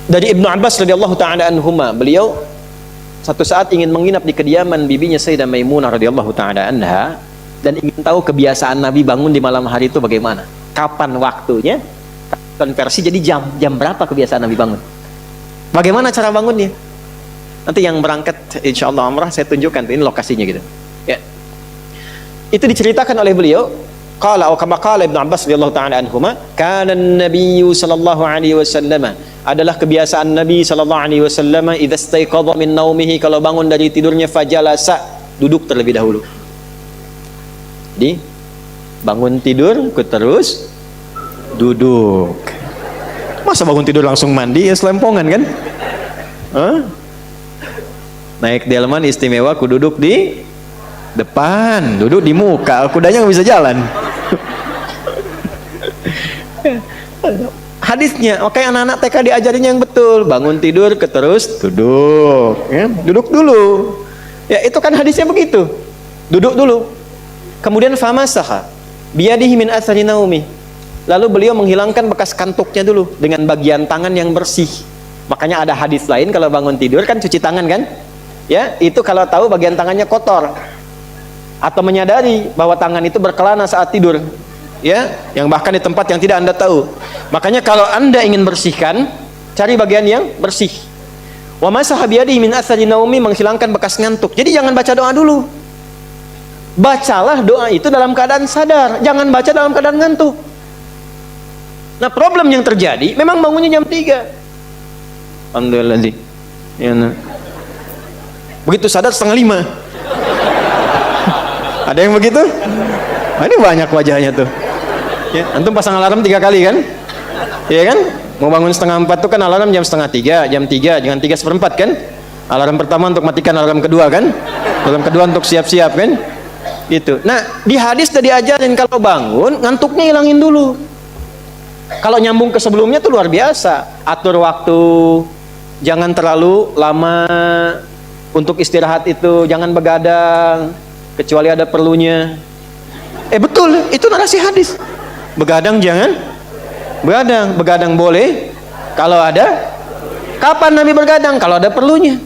Dari Ibnu Abbas radhiyallahu taala anhuma, beliau satu saat ingin menginap di kediaman bibinya Sayyidah Maimunah radhiyallahu taala anha dan ingin tahu kebiasaan Nabi bangun di malam hari itu bagaimana, kapan waktunya, konversi jadi jam berapa kebiasaan Nabi bangun, bagaimana cara bangunnya. Nanti yang berangkat insyaallah umrah saya tunjukkan ini lokasinya gitu ya. Itu diceritakan oleh beliau, qala atau kama qala Ibnu Abbas radhiyallahu taala anhuma, kana an-nabiy sallallahu alaihi wasallam, adalah kebiasaan Nabi sallallahu alaihi wasallam, idza istaiqadha min naumihi, kalau bangun dari tidurnya, fajalasa, duduk terlebih dahulu. Jadi bangun tidur terus duduk. Masa bangun tidur langsung mandi, ya selempongan kan? Naik delman istimewa, ku duduk di depan, duduk di muka, kudanya nggak bisa jalan. Hadisnya, oke, anak-anak TK diajarin yang betul, bangun tidur terus duduk, ya, duduk dulu. Ya itu kan hadisnya begitu, duduk dulu. Kemudian famasaha biyadihi min athari naumi, lalu beliau menghilangkan bekas kantuknya dulu dengan bagian tangan yang bersih. Makanya ada hadis lain kalau bangun tidur kan cuci tangan kan? Ya, itu kalau tahu bagian tangannya kotor atau menyadari bahwa tangan itu berkelana saat tidur, ya, yang bahkan di tempat yang tidak Anda tahu. Makanya kalau Anda ingin bersihkan, cari bagian yang bersih. Wa masaha biyadihi min athari naumi, menghilangkan bekas ngantuk. Jadi jangan baca doa dulu. Bacalah doa itu dalam keadaan sadar, jangan baca dalam keadaan ngantuk. Nah, problem yang terjadi memang bangunnya jam 3. Alhamdulillah di. Ya, nah. Begitu sadar 4:30. Ada yang begitu? Nah, ini banyak wajahnya tuh. Ya, antum pasang alarm 3 kali kan? Iya kan? Mau bangun 3:30 tuh kan alarm jam 2:30, jam 3, jangan 3:15 kan? Alarm pertama untuk matikan alarm kedua kan? Alarm kedua untuk siap-siap kan? Gitu. Nah, di hadis sudah diajarin kalau bangun ngantuknya hilangin dulu. Kalau nyambung ke sebelumnya tuh luar biasa. Atur waktu, jangan terlalu lama untuk istirahat itu, jangan begadang kecuali ada perlunya. Betul, itu narasi hadis. Begadang jangan begadang. Begadang boleh kalau ada. Kapan Nabi bergadang? Kalau ada perlunya.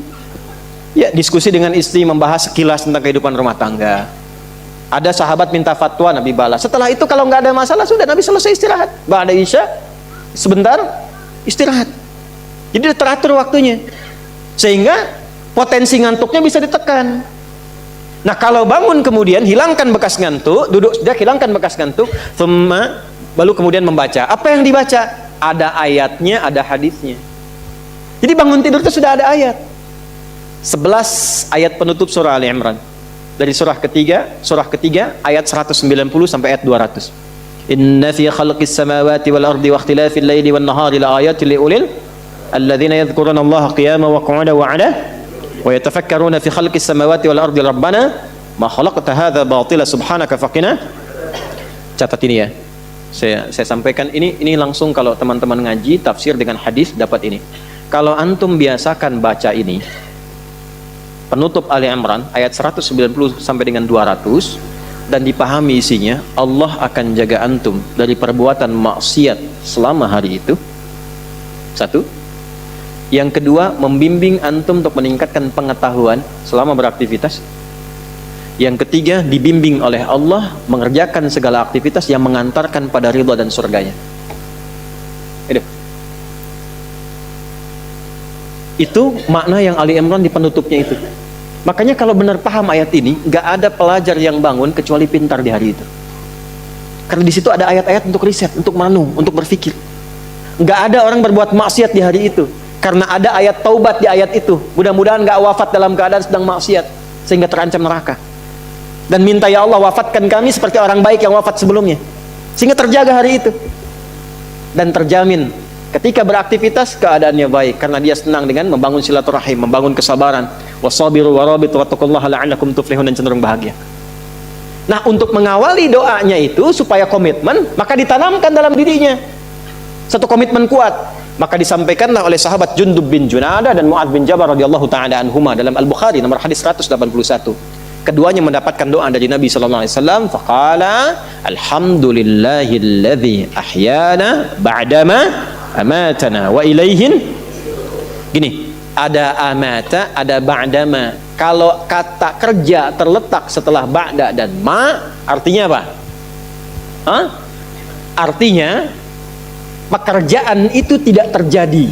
Ya, diskusi dengan istri, membahas sekilas tentang kehidupan rumah tangga. Ada sahabat minta fatwa, Nabi balas. Setelah itu kalau nggak ada masalah, sudah Nabi selesai istirahat. Ba'da isya sebentar istirahat. Jadi teratur waktunya, sehingga potensi ngantuknya bisa ditekan. Nah, kalau bangun kemudian hilangkan bekas ngantuk, duduk sudah hilangkan bekas ngantuk, baru kemudian membaca. Apa yang dibaca? Ada ayatnya, ada hadisnya. Jadi bangun tidur itu sudah ada ayat. 11 ayat penutup surah Ali Imran. Dari surah ketiga ayat 190 sampai ayat 200. Inna fi khalqis samawati wal ardi wa ikhtilafil laili wan nahari la ayatin liulil alladzina yadhkuruna Allaha qiyaman wa qu'udan wa 'ala wa yatafakkaruna fi khalqis samawati wal ardi rabbana ma khalaqta hadza batila subhanaka faqina. Catat ini ya. Saya sampaikan ini langsung kalau teman-teman ngaji tafsir dengan hadis dapat ini. Kalau antum biasakan baca ini, penutup Ali Imran ayat 190 sampai dengan 200, dan dipahami isinya, Allah akan jaga antum dari perbuatan maksiat selama hari itu. Satu. Yang kedua, membimbing antum untuk meningkatkan pengetahuan selama beraktivitas. Yang ketiga, dibimbing oleh Allah mengerjakan segala aktivitas yang mengantarkan pada ridha dan surganya. Itu makna yang Ali Imran di penutupnya itu. Makanya kalau benar paham ayat ini, nggak ada pelajar yang bangun kecuali pintar di hari itu. Karena di situ ada ayat-ayat untuk riset, untuk merenung, untuk berpikir. Nggak ada orang berbuat maksiat di hari itu, karena ada ayat taubat di ayat itu. Mudah-mudahan nggak wafat dalam keadaan sedang maksiat sehingga terancam neraka. Dan minta ya Allah wafatkan kami seperti orang baik yang wafat sebelumnya, sehingga terjaga hari itu. Dan terjamin ketika beraktivitas keadaannya baik, karena dia senang dengan membangun silaturahim, membangun kesabaran. Wasabiru warabitu wattaqullaha la'allakum tuflihun, dan cenderung bahagia. Nah, untuk mengawali doanya itu supaya komitmen, maka ditanamkan dalam dirinya satu komitmen kuat. Maka disampaikanlah oleh sahabat Jundub bin Junadah dan Mu'adz bin Jabal radhiyallahu ta'ala anhuma dalam Al-Bukhari nomor hadis 181. Keduanya mendapatkan doa dari Nabi sallallahu alaihi wasallam, faqala alhamdulillahilladzi ahyana ba'dama amatana wa ilaihin Gini, ada amata, ada ba'dama. Kalau kata kerja terletak setelah ba'da dan ma, artinya apa? Hah? Artinya pekerjaan itu tidak terjadi.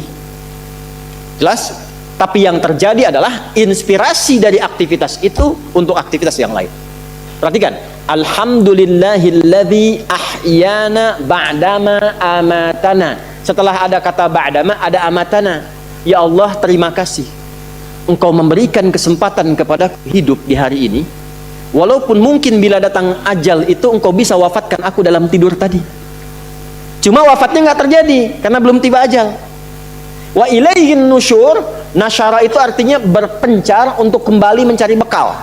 Jelas? Tapi yang terjadi adalah inspirasi dari aktivitas itu untuk aktivitas yang lain. Perhatikan, alhamdulillahilladzi ahyana ba'dama amatana. Setelah ada kata ba'dama, ada amatana. Ya Allah, terima kasih Engkau memberikan kesempatan kepada hidup di hari ini, walaupun mungkin bila datang ajal itu Engkau bisa wafatkan aku dalam tidur tadi. Cuma wafatnya nggak terjadi karena belum tiba ajal. Wa ilaihin nusyur, nasyara itu artinya berpencar untuk kembali mencari bekal.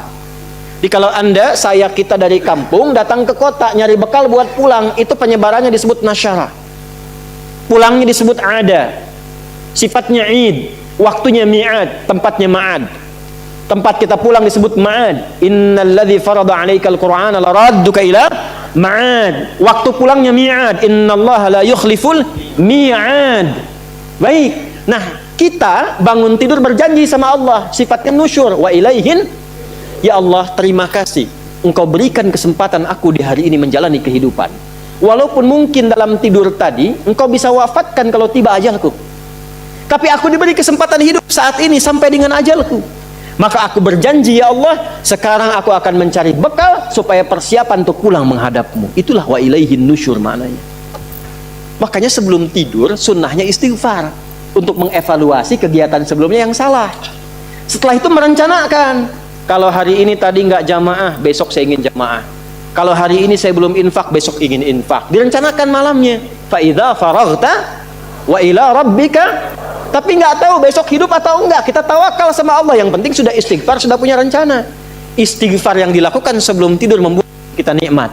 Jadi kalau Anda, saya, kita dari kampung datang ke kota nyari bekal buat pulang, itu penyebarannya disebut nasyara. Pulangnya disebut ada. Sifatnya id, waktunya mi'ad, tempatnya ma'ad. Tempat kita pulang disebut ma'ad. Innalladzi farada 'alaikal qur'ana laradduka ila ma'ad. Waktu pulangnya mi'ad. Innallaha la yukhliful mi'ad. Baik. Nah, kita bangun tidur berjanji sama Allah, sifatnya nusyur. Wa ilaihin, ya Allah, terima kasih Engkau berikan kesempatan aku di hari ini menjalani kehidupan. Walaupun mungkin dalam tidur tadi Engkau bisa wafatkan kalau tiba ajalku, tapi aku diberi kesempatan hidup saat ini sampai dengan ajalku. Maka aku berjanji, ya Allah, sekarang aku akan mencari bekal supaya persiapan untuk pulang menghadapmu. Itulah wa ilaihin nusyur maknanya. Makanya sebelum tidur sunnahnya istighfar untuk mengevaluasi kegiatan sebelumnya yang salah. Setelah itu merencanakan, kalau hari ini tadi nggak jamaah, besok saya ingin jamaah. Kalau hari ini saya belum infak, besok ingin infak. Direncanakan malamnya. Fa idza faraghta wa ila rabbika. Tapi nggak tahu besok hidup atau enggak. Kita tawakal sama Allah. Yang penting sudah istighfar, sudah punya rencana. Istighfar yang dilakukan sebelum tidur membuat kita nikmat.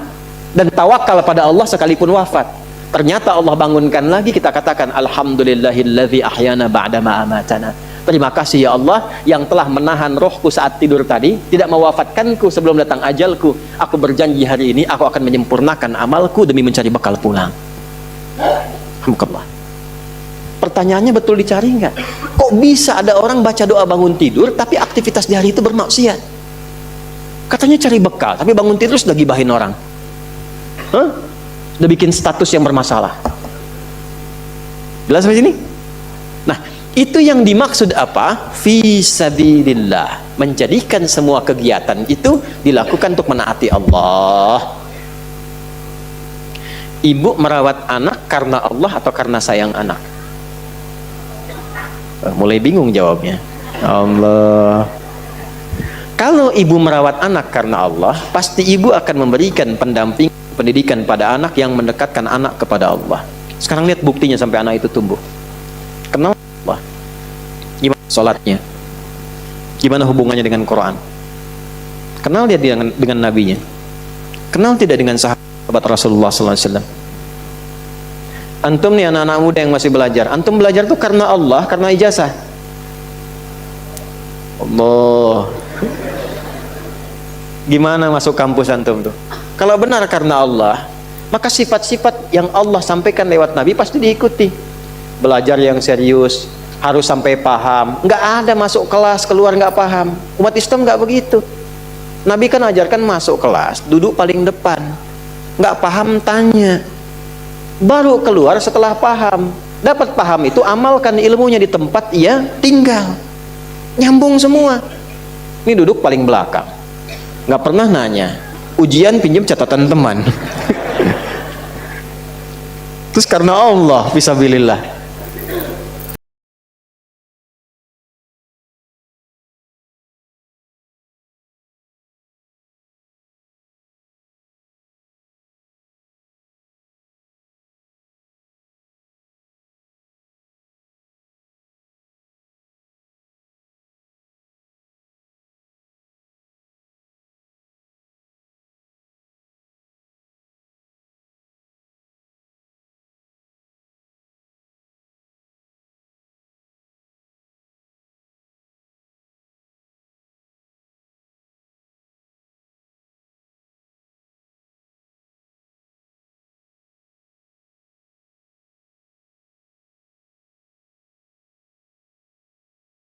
Dan tawakal pada Allah sekalipun wafat. Ternyata Allah bangunkan lagi, kita katakan alhamdulillahilladzi ahyana ba'dama amatana. Terima kasih ya Allah yang telah menahan rohku saat tidur tadi, tidak mewafatkanku sebelum datang ajalku. Aku berjanji hari ini aku akan menyempurnakan amalku demi mencari bekal pulang. Alhamdulillah. Pertanyaannya betul dicari nggak? Kok bisa ada orang baca doa bangun tidur tapi aktivitas di hari itu bermaksiat? Katanya cari bekal, tapi bangun tidur sudah gibahin orang. Hah? Udah bikin status yang bermasalah. Jelas sampai sini? Nah, itu yang dimaksud apa? Fi sabilillah. Menjadikan semua kegiatan itu dilakukan untuk menaati Allah. Ibu merawat anak karena Allah atau karena sayang anak? Mulai bingung jawabnya. Allah. Kalau ibu merawat anak karena Allah, pasti ibu akan memberikan pendidikan pada anak yang mendekatkan anak kepada Allah. Sekarang lihat buktinya sampai anak itu tumbuh. Kenal Allah. Gimana sholatnya? Gimana hubungannya dengan Quran? Kenal dia dengan nabinya? Kenal tidak dengan sahabat Rasulullah SAW? Antum nih anak-anak muda yang masih belajar. Antum belajar tuh karena Allah, karena ijazah. Allah. Gimana masuk kampus antum tuh? Kalau benar karena Allah, maka sifat-sifat yang Allah sampaikan lewat Nabi pasti diikuti. Belajar yang serius, harus sampai paham. Nggak ada masuk kelas keluar nggak paham. Umat Islam nggak begitu. Nabi kan ajarkan masuk kelas, duduk paling depan. Nggak paham tanya. Baru keluar setelah paham. Dapat paham itu amalkan ilmunya di tempat ia tinggal. Nyambung semua. Ini duduk paling belakang. Nggak pernah nanya. Ujian pinjam catatan teman. Terus karena Allah fisabilillah.